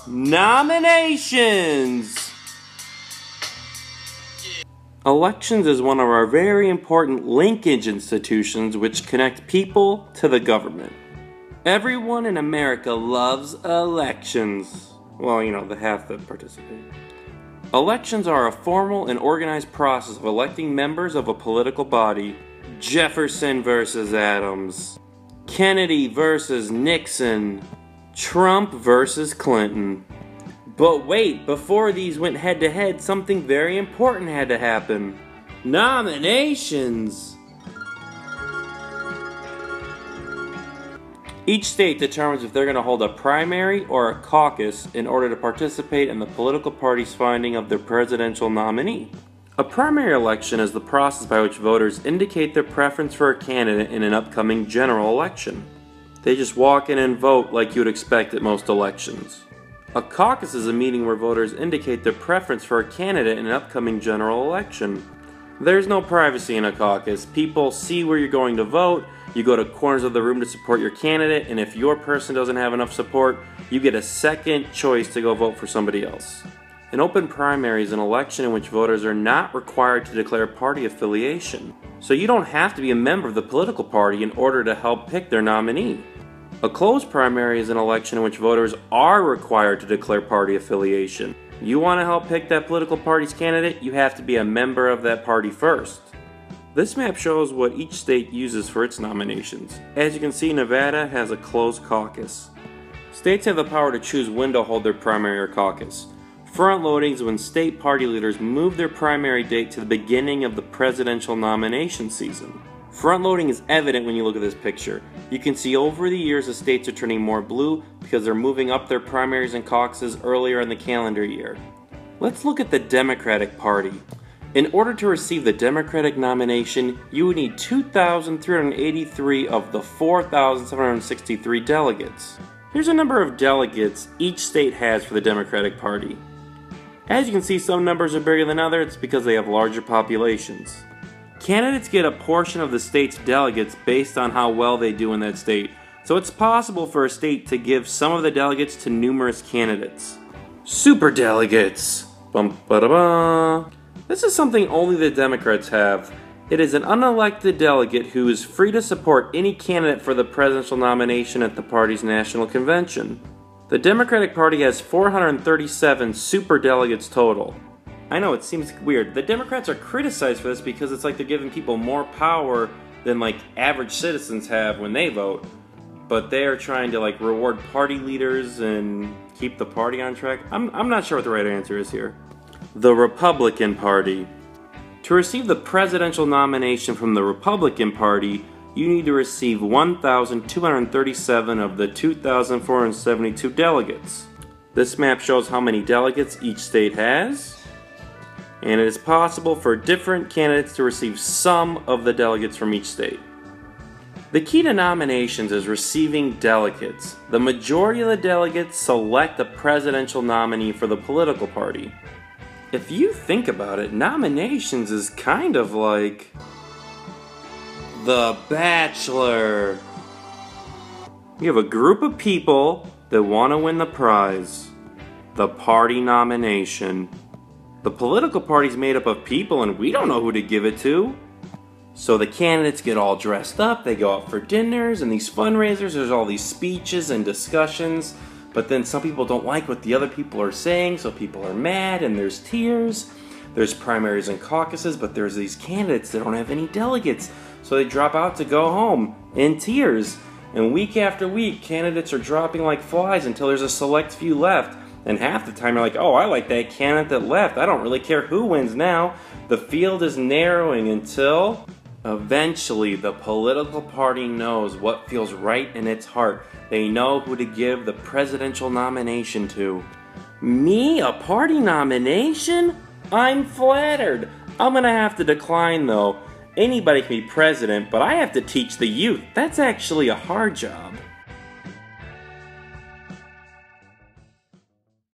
Nominations! Elections is one of our very important linkage institutions which connect people to the government. Everyone in America loves elections. Well, you know, the half that participate. Elections are a formal and organized process of electing members of a political body. Jefferson versus Adams. Kennedy versus Nixon. Trump versus Clinton. But wait, before these went head-to-head, something very important had to happen. Nominations! Each state determines if they're going to hold a primary or a caucus in order to participate in the political party's finding of their presidential nominee. A primary election is the process by which voters indicate their preference for a candidate in an upcoming general election. They just walk in and vote like you would expect at most elections. A caucus is a meeting where voters indicate their preference for a candidate in an upcoming general election. There's no privacy in a caucus. People see where you're going to vote, you go to corners of the room to support your candidate, and if your person doesn't have enough support, you get a second choice to go vote for somebody else. An open primary is an election in which voters are not required to declare party affiliation. So you don't have to be a member of the political party in order to help pick their nominee. A closed primary is an election in which voters are required to declare party affiliation. You want to help pick that political party's candidate, you have to be a member of that party first. This map shows what each state uses for its nominations. As you can see, Nevada has a closed caucus. States have the power to choose when to hold their primary or caucus. Front loading is when state party leaders move their primary date to the beginning of the presidential nomination season. Front-loading is evident when you look at this picture. You can see over the years the states are turning more blue because they're moving up their primaries and caucuses earlier in the calendar year. Let's look at the Democratic Party. In order to receive the Democratic nomination, you would need 2,383 of the 4,763 delegates. Here's a number of delegates each state has for the Democratic Party. As you can see, some numbers are bigger than others because they have larger populations. Candidates get a portion of the state's delegates based on how well they do in that state, so it's possible for a state to give some of the delegates to numerous candidates. Superdelegates! Bum-ba-da-ba. This is something only the Democrats have. It is an unelected delegate who is free to support any candidate for the presidential nomination at the party's national convention. The Democratic Party has 437 superdelegates total. I know, it seems weird. The Democrats are criticized for this because it's like they're giving people more power than like average citizens have when they vote. But they are trying to like reward party leaders and keep the party on track. I'm not sure what the right answer is here. The Republican Party. To receive the presidential nomination from the Republican Party, you need to receive 1,237 of the 2,472 delegates. This map shows how many delegates each state has. And it is possible for different candidates to receive some of the delegates from each state. The key to nominations is receiving delegates. The majority of the delegates select the presidential nominee for the political party. If you think about it, nominations is kind of like The Bachelor. You have a group of people that want to win the prize, the party nomination. The political party's made up of people and we don't know who to give it to. So the candidates get all dressed up, they go out for dinners and these fundraisers, there's all these speeches and discussions, but then some people don't like what the other people are saying, so people are mad and there's tears. There's primaries and caucuses, but there's these candidates that don't have any delegates, so they drop out to go home in tears. And week after week, candidates are dropping like flies until there's a select few left. And half the time you're like, oh, I like that candidate that left. I don't really care who wins now. The field is narrowing until eventually the political party knows what feels right in its heart. They know who to give the presidential nomination to. Me? A party nomination? I'm flattered. I'm gonna have to decline though. Anybody can be president, but I have to teach the youth. That's actually a hard job.